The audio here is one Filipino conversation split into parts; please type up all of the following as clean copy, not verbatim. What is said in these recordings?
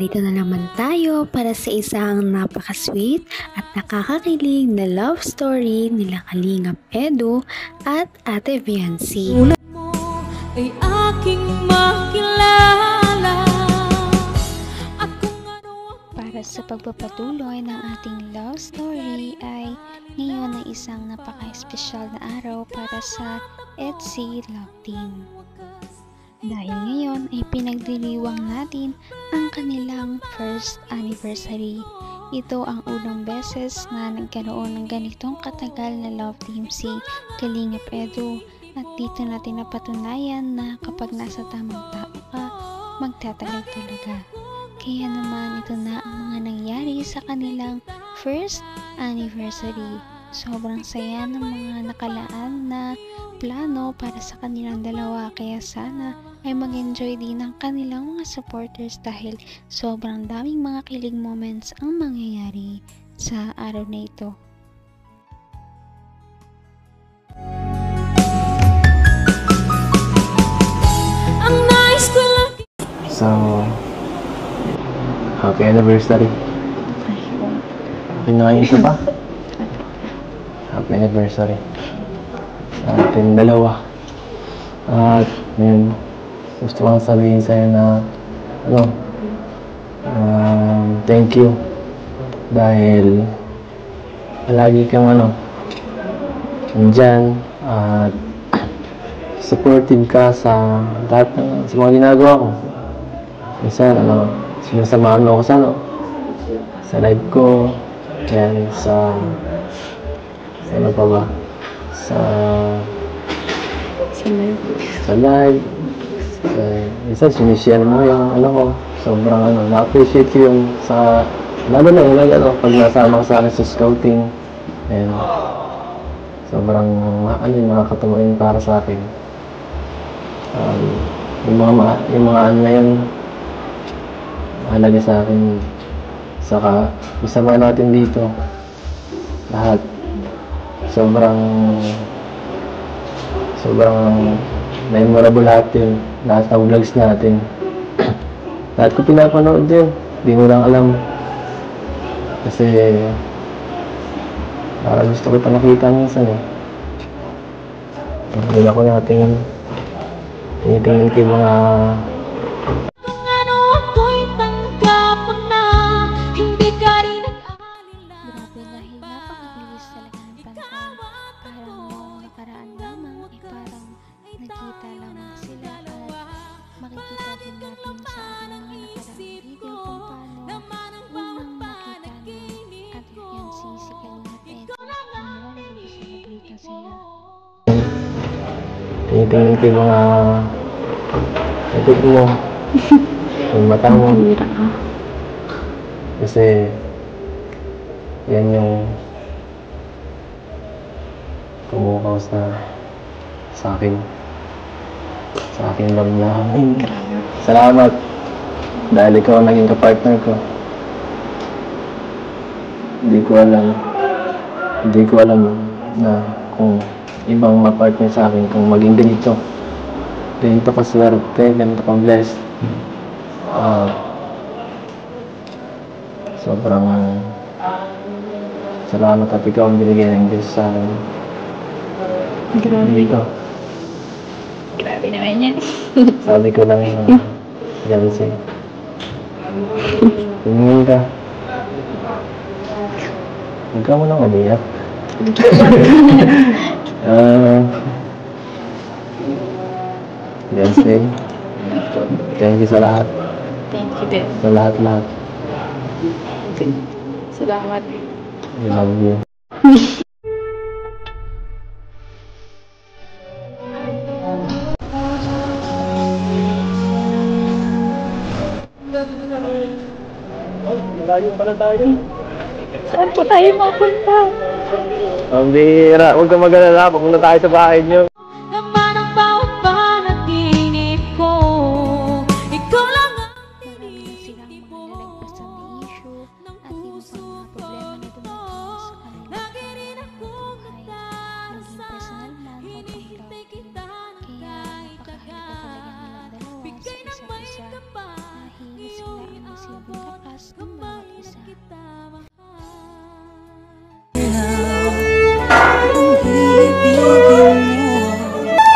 Narito na naman tayo para sa isang napaka-sweet at nakakakilig na love story nila Kalingap Edu at Ate Viancy. Sulat mo ay aking makilala. Para sa pagpapatuloy ng ating love story ay ngayon ay isang napaka-espesyal na araw para sa EDSI Love Team. Dahil ngayon ay pinagdiriwang natin ang kanilang first anniversary. Ito ang unang beses na nagkaroon ng ganitong katagal na love team si Kalingap Edu, at dito natin napatunayan na kapag nasa tamang tao ka, magtatagal talaga. Kaya naman ito na ang mga nangyari sa kanilang first anniversary. Sobrang saya ng mga nakalaan na plano para sa kanilang dalawa, kaya sana ay mag-enjoy din ng kanilang mga supporters dahil sobrang daming mga kilig moments ang mangyayari sa araw na ito. So, happy anniversary. Okay na kayo ito pa? Happy anniversary sa ating dalawa. At ngayon, gusto kong sabihin sa'yo na thank you dahil palagi kang nandyan at supportive ka sa lahat sa mga ginagawa ko. Minsan, sinasamahan mo ako sa live ko, yan, sa ano pa ba? Sa live. Minsan, sinishare mo yung ko. Sobrang na-appreciate ko yung lalo na yung pag nasama ka sa akin sa scouting. And sobrang nakakatawa yun para sa akin. Yung mga ngayon, mahalaga sa akin. Saka, isama natin dito. Lahat. Sobrang memorable lahat yun. Lahat ng vlogs natin. Lahat ko pinapanood din. Hindi mo lang alam. Kasi, parang gusto ko pa nakita minsan Hindi ako natin tinitingin ko yung mga Grabe, dahil napakabilis talaga ng panahon. Parang noong nakaraan lamang ay parang nagkita lamang sila, at makikita din natin sa ating mga nakaraang video kung paano unang nakita ni Ate Viancy si Kalingap Edu nung nag-celebrate na sila. tinitingin ko yung mga sagot mo. Yung mata mo. Kasi yan yung kumukaw sa akin damdamin. Salamat dahil ikaw ang naging kapartner ko. Hindi ko alam na kung ibang mapartner sa akin kung maging ganito kaswerte, ganito ka-blessed. Sobrang salamat at ikaw ang binigay ng Diyos sa akin. Grabe naman yan. Sabi ko lang Jancy, tumingin ka. Huwag ka mo nang umiyak. Jancy, thank you sa lahat. Thank you din. Sa lahat. Salamat. I love you. Malayo pala tayo. Saan po tayo mapunta? Ang bihira. Huwag ka mag-alala. Pupunta tayo sa bahay niyo. Naman ang bawat panaginip ko. Ikaw lang ang Marami silang mga nalagpasan na issue at iba pang mga problema na dumating sa kanilang buhay, maging personal man o pang love team. Kaya napakahalaga talaga nilang dalawa sa isa't isa dahil sila ang magsisilbing lakas ng bawat isa.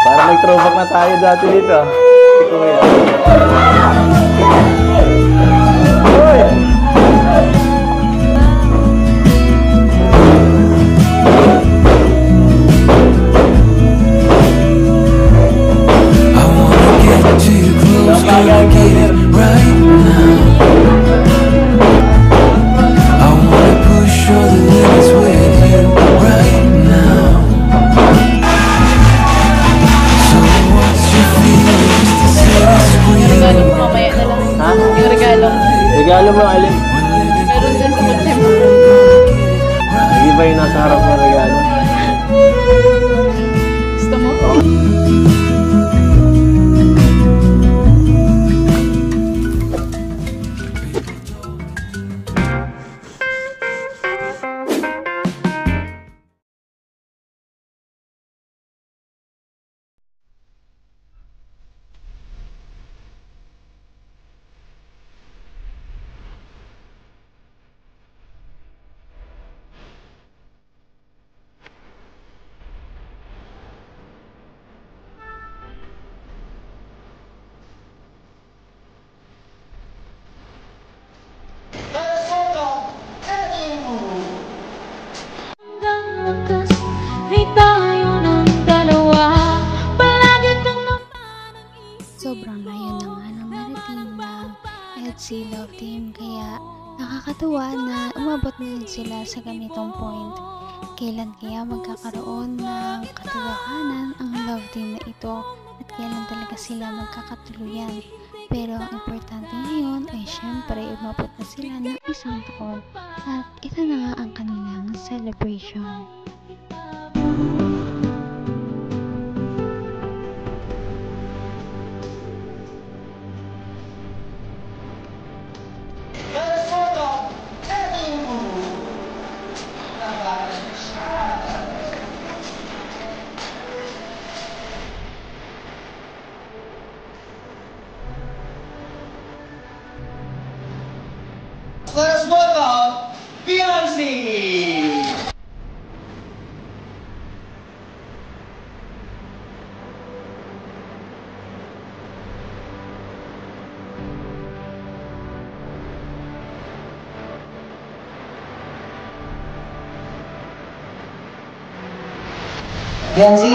Para may throwback na tayo dati dito. Si Kuya. Uy! Regalo mo, Alin? Meron dyan sa kotse mo. Hindi ba yung nasa harap ng regalo? Gusto mo? Sobrang layo na nga ng narating ng EDSI Love Team, kaya nakakatuwa na umabot na rin sila sa ganitong point. Kailan kaya magkakaroon ng katotohanan ang love team na ito at kailan talaga sila magkakatuluyan? Pero ang importante ngayon ay syempre umabot na sila ng 1 taon at ito na nga ang kanilang celebration. Let us welcome Beyonce! Beyonce,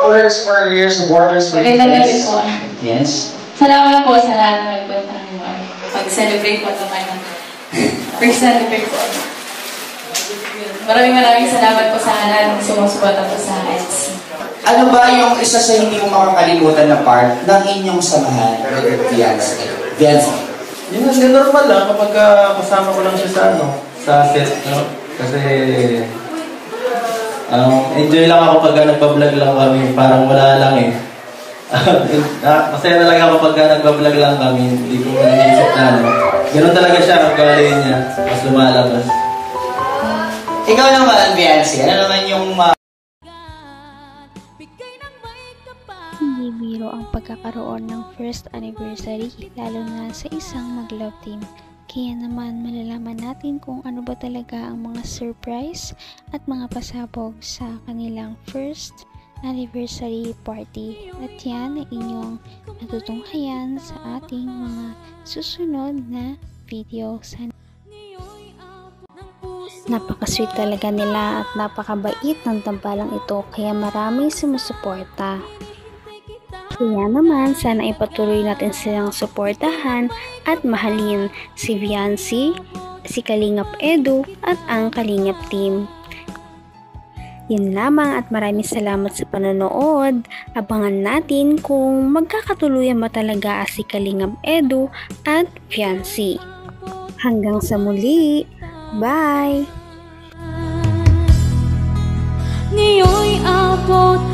orders for your supporters with This one. Yes. Salamat po sa lahat ng nagpunta mo. Pag-celebrate po ito kayo. Pag-celebrate po. Maraming salamat po sa lahat ng sumusuporta po sa EDSI. Ano ba yung isa sa hindi mo makakalimutan na part ng inyong samahan with Beyonce? Beyonce. Yun kasi normal lang kapag kasama ko lang siya sa set, no? Kasi enjoy lang ako pag nagpa-vlog lang kami, parang wala lang eh. Masaya talaga ako pag nagpa-vlog lang kami, hindi ko naisip na ano. Ganun talaga siya, ang galing niya, mas lumalabas. Ikaw naman, Beyonce, ano naman yung Hindi biro ang pagkakaroon ng first anniversary, lalo na sa isang mag-love team. Kaya naman malalaman natin kung ano ba talaga ang mga surprise at mga pasabog sa kanilang first anniversary party. At yan ay inyong matutunghayan sa ating mga susunod na video. Napaka-sweet talaga nila at napakabait ng tambalang ito, kaya maraming sumusuporta. Kaya naman, sana ipatuloy natin silang suportahan at mahalin si Beyonce, si Kalingap Edu at ang Kalingap Team. Yun lamang at maraming salamat sa panonood. Abangan natin kung magkakatuluyan ba talaga si Kalingap Edu at Beyonce. Hanggang sa muli. Bye! Ngayon'y abot